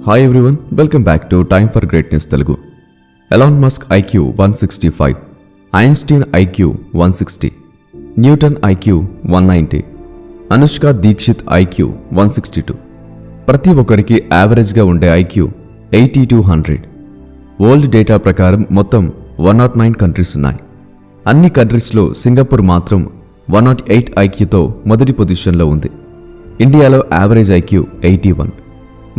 Hi everyone, welcome back to Time for Greatness Telugu. Elon Musk IQ 165, Einstein IQ 160, Newton IQ 190, Anushka Dikshit IQ 162. ప్రతి ఒక్కరికి యావరేజ్గా ఉండే IQ 80 to 100. World data ప్రకారం మొత్తం 109 countries ఉన్నాయి. అన్ని కంట్రీస్లో సింగపూర్ మాత్రం 108 IQతో మొదటి పొజిషన్లో ఉంది. ఇండియాలో యావరేజ్ IQ 81.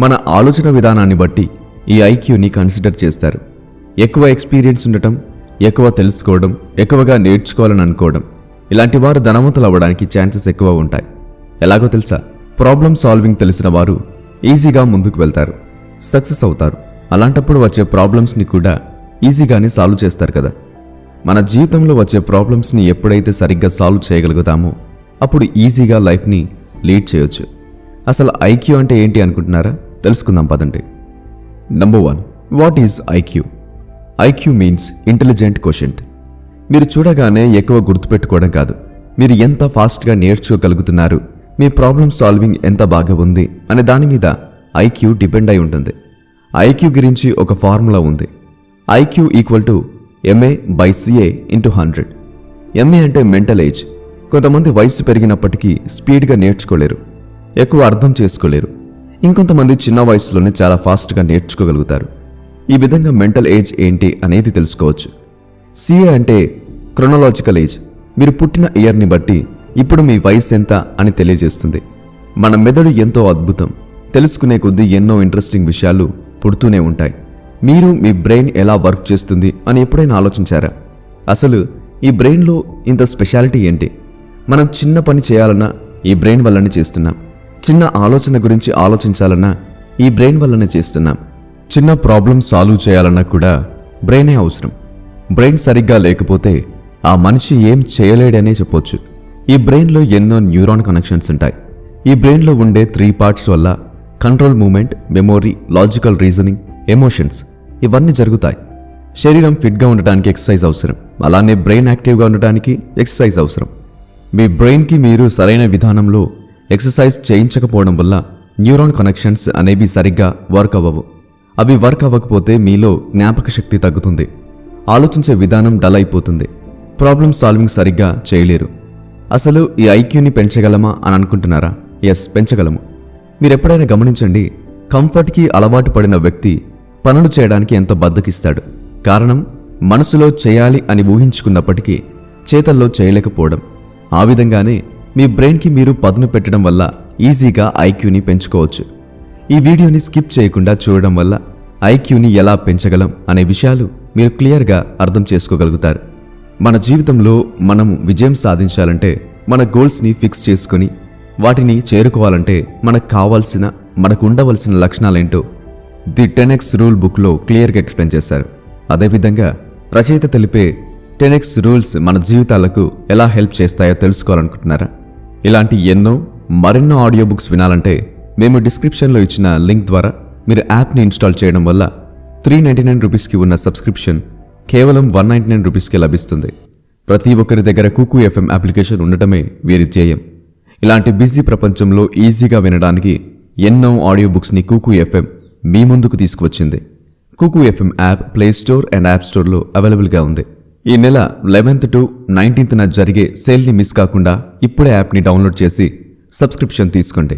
మన ఆలోచన విధానాన్ని బట్టి ఈ ఐక్యూని కన్సిడర్ చేస్తారు. ఎక్కువ ఎక్స్పీరియన్స్ ఉండటం, ఎక్కువ తెలుసుకోవడం, ఎక్కువగా నేర్చుకోవాలని అనుకోవడం, ఇలాంటి వారు ధనవంతులు అవ్వడానికి ఛాన్సెస్ ఎక్కువ ఉంటాయి. ఎలాగో తెలుసా? ప్రాబ్లమ్ సాల్వింగ్ తెలిసిన వారు ఈజీగా ముందుకు వెళ్తారు, సక్సెస్ అవుతారు. అలాంటప్పుడు వచ్చే ప్రాబ్లమ్స్ని కూడా ఈజీగానే సాల్వ్ చేస్తారు కదా. మన జీవితంలో వచ్చే ప్రాబ్లమ్స్ని ఎప్పుడైతే సరిగ్గా సాల్వ్ చేయగలుగుతామో అప్పుడు ఈజీగా లైఫ్ని లీడ్ చేయొచ్చు. అసలు ఐక్యూ అంటే ఏంటి అనుకుంటున్నారా? తెలుసుకుందాం పదండి. Number 1, what is IQ? IQ means intelligent quotient. మీరు చూడగానే ఎక్కువ గుర్తుపెట్టుకోవడం కాదు, మీరు ఎంత ఫాస్ట్గా నేర్చుకోగలుగుతున్నారు, మీ ప్రాబ్లమ్ సాల్వింగ్ ఎంత బాగా ఉంది అనే దాని మీద ఐక్యూ డిపెండ్ అయి ఉంటుంది. ఐక్యూ గురించి ఒక ఫార్ములా ఉంది. IQ equal to MA/CA × 100. MA అంటే మెంటల్ ఏజ్. కొంతమంది వయసు పెరిగినప్పటికీ స్పీడ్గా నేర్చుకోలేరు, ఎక్కువ అర్థం చేసుకోలేరు. ఇంకొంతమంది చిన్న వయసులోనే చాలా ఫాస్ట్గా నేర్చుకోగలుగుతారు. ఈ విధంగా మెంటల్ ఏజ్ ఏంటి అనేది తెలుసుకోవచ్చు. CA అంటే క్రొనలాజికల్ ఏజ్. మీరు పుట్టిన ఇయర్ని బట్టి ఇప్పుడు మీ వయసు ఎంత అని తెలియజేస్తుంది. మన మెదడు ఎంతో అద్భుతం. తెలుసుకునే కొద్దీ ఎన్నో ఇంట్రెస్టింగ్ విషయాలు పుడుతూనే ఉంటాయి. మీరు మీ బ్రెయిన్ ఎలా వర్క్ చేస్తుంది అని ఎప్పుడైనా ఆలోచించారా? అసలు ఈ బ్రెయిన్లో ఇంత స్పెషాలిటీ ఏంటి? మనం చిన్న పని చేయాలన్నా ఈ బ్రెయిన్ వల్లనే చేస్తున్నాం. చిన్న ఆలోచన గురించి ఆలోచించాలన్నా ఈ బ్రెయిన్ వల్లనే చేస్తున్నాం. చిన్న ప్రాబ్లం సాల్వ్ చేయాలన్నా కూడా బ్రెయినే అవసరం. బ్రెయిన్ సరిగ్గా లేకపోతే ఆ మనిషి ఏం చేయలేడనే చెప్పొచ్చు. ఈ బ్రెయిన్లో ఎన్నో న్యూరాన్ కనెక్షన్స్ ఉంటాయి. ఈ బ్రెయిన్లో ఉండే 3 పార్ట్స్ వల్ల control movement, memory, logical reasoning, emotions ఇవన్నీ జరుగుతాయి. శరీరం ఫిట్గా ఉండటానికి ఎక్సర్సైజ్ అవసరం. అలానే బ్రెయిన్ యాక్టివ్గా ఉండటానికి ఎక్సర్సైజ్ అవసరం. మీ బ్రెయిన్కి మీరు సరైన విధానంలో ఎక్సర్సైజ్ చేయించకపోవడం వల్ల న్యూరాన్ కనెక్షన్స్ అనేవి సరిగ్గా వర్క్ అవ్వవు. అవి వర్క్ అవ్వకపోతే మీలో జ్ఞాపక శక్తి తగ్గుతుంది, ఆలోచించే విధానం డల్ అయిపోతుంది, ప్రాబ్లమ్ సాల్వింగ్ సరిగ్గా చేయలేరు. అసలు ఈ ఐక్యూని పెంచగలమా అని అనుకుంటున్నారా? ఎస్, పెంచగలము. మీరెప్పుడైనా గమనించండి, కంఫర్ట్కి అలవాటు పడిన వ్యక్తి పనులు చేయడానికి ఎంత బద్ధకిస్తాడు. కారణం మనసులో చేయాలి అని ఊహించుకున్నప్పటికీ చేతల్లో చేయలేకపోవడం. ఆ విధంగానే మీ బ్రెయిన్కి మీరు పదును పెట్టడం వల్ల ఈజీగా ఐక్యూని పెంచుకోవచ్చు. ఈ వీడియోని స్కిప్ చేయకుండా చూడడం వల్ల ఐక్యూని ఎలా పెంచగలం అనే విషయాలు మీరు క్లియర్గా అర్థం చేసుకోగలుగుతారు. మన జీవితంలో మనం విజయం సాధించాలంటే మన గోల్స్ని ఫిక్స్ చేసుకొని వాటిని చేరుకోవాలంటే మనకు కావాల్సిన, మనకు ఉండవలసిన లక్షణాలేంటో ది 10X రూల్ బుక్లో క్లియర్గా ఎక్స్ప్లెయిన్ చేశారు. అదేవిధంగా రచయిత తెలిపే 10X రూల్స్ మన జీవితాలకు ఎలా హెల్ప్ చేస్తాయో తెలుసుకోవాలనుకుంటున్నారా? ఇలాంటి మరెన్నో ఆడియో బుక్స్ వినాలంటే మేము డిస్క్రిప్షన్లో ఇచ్చిన లింక్ ద్వారా మీరు యాప్ని ఇన్స్టాల్ చేయడం వల్ల 399 రూపీస్కి ఉన్న సబ్స్క్రిప్షన్ కేవలం 199 రూపీస్కి లభిస్తుంది. ప్రతి ఒక్కరి దగ్గర కుకు FM అప్లికేషన్ ఉండటమే వీరి ధ్యేయం. ఇలాంటి బిజీ ప్రపంచంలో ఈజీగా వినడానికి ఎన్నో ఆడియో బుక్స్ని కుకు FM మీ ముందుకు తీసుకువచ్చింది. Kuku FM app play store and app స్టోర్లో అవైలబుల్గా ఉంది. ఈ నెల 11th to 19th జరిగే సేల్ని మిస్ కాకుండా ఇప్పుడే యాప్ని డౌన్లోడ్ చేసి సబ్స్క్రిప్షన్ తీసుకోండి.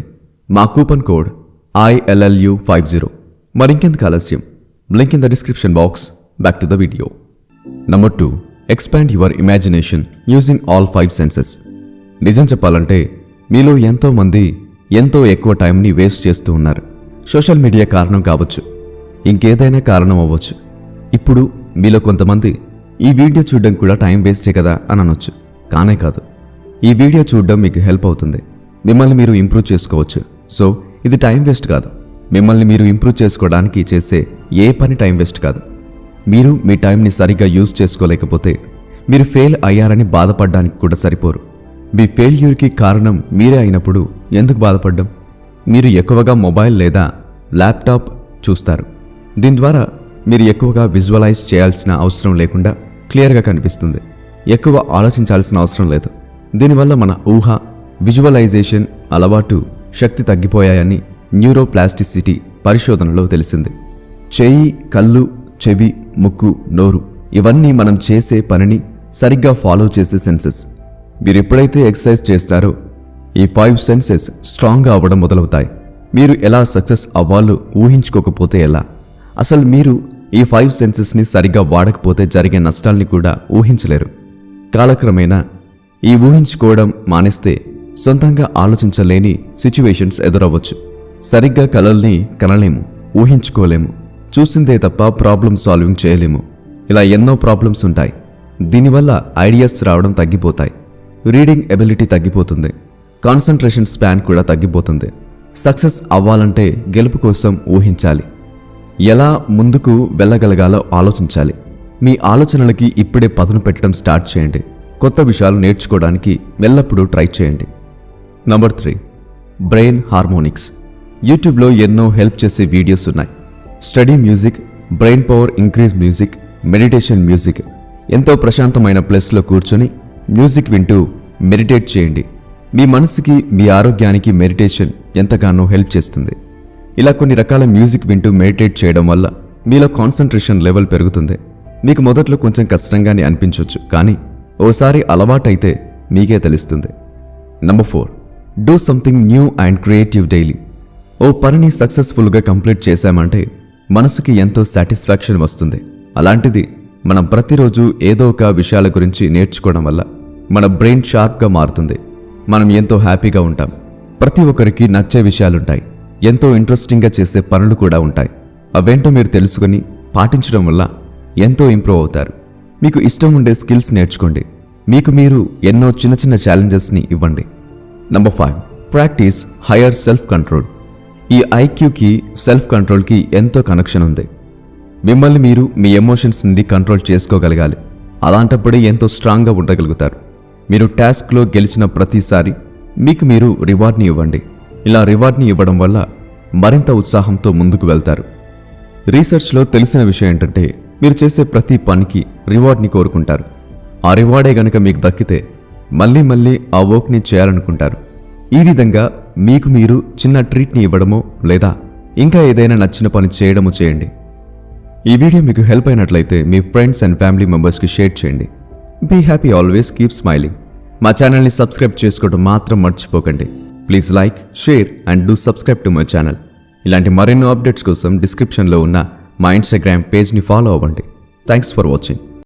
మా కూపన్ కోడ్ ILLU50. మరింకెందుకు ఆలస్యం? Link in the description box. Back to the video. Number 2, expand your imagination using all 5 senses. నిజం చెప్పాలంటే మీలో ఎంతో మంది ఎంతో ఎక్కువ టైంని వేస్ట్ చేస్తూ ఉన్నారు. సోషల్ మీడియా కారణం కావచ్చు, ఇంకేదైనా కారణం అవ్వచ్చు. ఇప్పుడు మీలో కొంతమంది ఈ వీడియో చూడడం కూడా టైం వేస్టే కదా అని అనొచ్చు. కానే కాదు, ఈ వీడియో చూడడం మీకు హెల్ప్ అవుతుంది. మిమ్మల్ని మీరు ఇంప్రూవ్ చేసుకోవచ్చు. సో ఇది టైం వేస్ట్ కాదు. మిమ్మల్ని మీరు ఇంప్రూవ్ చేసుకోవడానికి చేసే ఏ పని టైం వేస్ట్ కాదు. మీరు మీ టైంని సరిగ్గా యూజ్ చేసుకోలేకపోతే మీరు ఫెయిల్ అయ్యారని బాధపడడానికి కూడా సరిపోరు. మీ ఫెయిల్యూర్కి కారణం మీరే అయినప్పుడు ఎందుకు బాధపడ్డం? మీరు ఎక్కువగా మొబైల్ లేదా ల్యాప్టాప్ చూస్తారు. దీని ద్వారా మీరు ఎక్కువగా విజువలైజ్ చేయాల్సిన అవసరం లేకుండా క్లియర్గా కనిపిస్తుంది. ఎక్కువ ఆలోచించాల్సిన అవసరం లేదు. దీనివల్ల మన ఊహ, విజువలైజేషన్ అలవాటు, శక్తి తగ్గిపోయాయని న్యూరోప్లాస్టిసిటీ పరిశోధనలో తెలిసింది. చెయ్యి, కళ్ళు, చెవి, ముక్కు, నోరు ఇవన్నీ మనం చేసే పనిని సరిగ్గా ఫాలో చేసే సెన్సెస్. మీరు ఎప్పుడైతే ఎక్సర్సైజ్ చేస్తారో ఈ 5 సెన్సెస్ స్ట్రాంగ్గా అవ్వడం మొదలవుతాయి. మీరు ఎలా సక్సెస్ అవ్వాలో ఊహించుకోకపోతే ఎలా? అసలు మీరు ఈ 5 సెన్సెస్ని సరిగ్గా వాడకపోతే జరిగే నష్టాల్ని కూడా ఊహించలేరు. కాలక్రమేణా ఈ ఊహించుకోవడం మానేస్తే సొంతంగా ఆలోచించలేని సిచ్యువేషన్స్ ఎదురవ్వచ్చు. సరిగ్గా కలల్ని కనలేము, ఊహించుకోలేము, చూసిందే తప్ప ప్రాబ్లమ్ సాల్వింగ్ చేయలేము. ఇలా ఎన్నో ప్రాబ్లమ్స్ ఉంటాయి. దీనివల్ల ఐడియాస్ రావడం తగ్గిపోతాయి, రీడింగ్ ఎబిలిటీ తగ్గిపోతుంది, కాన్సంట్రేషన్ స్పాన్ కూడా తగ్గిపోతుంది. సక్సెస్ అవ్వాలంటే గెలుపు కోసం ఊహించాలి, ఎలా ముందుకు వెళ్ళగలగాలో ఆలోచించాలి. మీ ఆలోచనలకి ఇప్పుడే పదును పెట్టడం స్టార్ట్ చేయండి. కొత్త విషయాలు నేర్చుకోవడానికి ఎల్లప్పుడూ ట్రై చేయండి. Number 3, brain harmonics. యూట్యూబ్లో ఎన్నో హెల్ప్ చేసే వీడియోస్ ఉన్నాయి. Study music, brain power increase music, meditation music. ఎంతో ప్రశాంతమైన ప్లేస్లో కూర్చొని మ్యూజిక్ వింటూ మెడిటేట్ చేయండి. మీ మనసుకి, మీ ఆరోగ్యానికి మెడిటేషన్ ఎంతగానో హెల్ప్ చేస్తుంది. ఇలా కొన్ని రకాల మ్యూజిక్ వింటూ మెడిటేట్ చేయడం వల్ల మీలో కాన్సంట్రేషన్ లెవెల్ పెరుగుతుంది. మీకు మొదట్లో కొంచెం కష్టంగానే అనిపించవచ్చు, కానీ ఓసారి అలవాటైతే మీకే తెలుస్తుంది. Number 4, do something new and creative daily. ఓ పనిని సక్సెస్ఫుల్గా కంప్లీట్ చేశామంటే మనసుకి ఎంతో సాటిస్ఫాక్షన్ వస్తుంది. అలాంటిది మనం ప్రతిరోజు ఏదో ఒక విషయాల గురించి నేర్చుకోవడం వల్ల మన బ్రెయిన్ షార్ప్గా మారుతుంది. మనం ఎంతో హ్యాపీగా ఉంటాం. ప్రతి ఒక్కరికి నచ్చే విషయాలుంటాయి, ఎంతో ఇంట్రెస్టింగ్గా చేసే పనులు కూడా ఉంటాయి. అవేంటో మీరు తెలుసుకొని పాటించడం వల్ల ఎంతో ఇంప్రూవ్ అవుతారు. మీకు ఇష్టం ఉండే స్కిల్స్ నేర్చుకోండి. మీకు మీరు ఎన్నో చిన్న చిన్న ఛాలెంజెస్ని ఇవ్వండి. Number 5, practice higher self control. ఈ ఐక్యూకి, సెల్ఫ్ కంట్రోల్కి ఎంతో కనెక్షన్ ఉంది. మిమ్మల్ని మీరు మీ ఎమోషన్స్ నుండి కంట్రోల్ చేసుకోగలగాలి. అలాంటప్పుడే ఎంతో స్ట్రాంగ్గా ఉండగలుగుతారు. మీరు టాస్క్లో గెలిచిన ప్రతిసారి మీకు మీరు రివార్డ్ని ఇవ్వండి. ఇలా రివార్డ్ని ఇవ్వడం వల్ల మరింత ఉత్సాహంతో ముందుకు వెళ్తారు. రీసెర్చ్లో తెలిసిన విషయం ఏంటంటే మీరు చేసే ప్రతి పనికి రివార్డ్ని కోరుకుంటారు. ఆ రివార్డే గనక మీకు దక్కితే మళ్ళీ మళ్ళీ ఆ వర్క్ని చేయాలనుకుంటారు. ఈ విధంగా మీకు మీరు చిన్న ట్రీట్ని ఇవ్వడమో లేదా ఇంకా ఏదైనా నచ్చిన పని చేయడమో చేయండి. ఈ వీడియో మీకు హెల్ప్ అయినట్లయితే మీ ఫ్రెండ్స్ అండ్ ఫ్యామిలీ మెంబర్స్కి షేర్ చేయండి. Be happy, always keep smiling. మా ఛానల్ని సబ్స్క్రైబ్ చేసుకోవడం మాత్రం మర్చిపోకండి. Please like, share and do subscribe to my channel. ఇలాంటి మరెన్నో అప్డేట్స్ కోసం డిస్క్రిప్షన్లో ఉన్న మా ఇన్స్టాగ్రామ్ పేజ్ని ఫాలో అవ్వండి. Thanks for watching.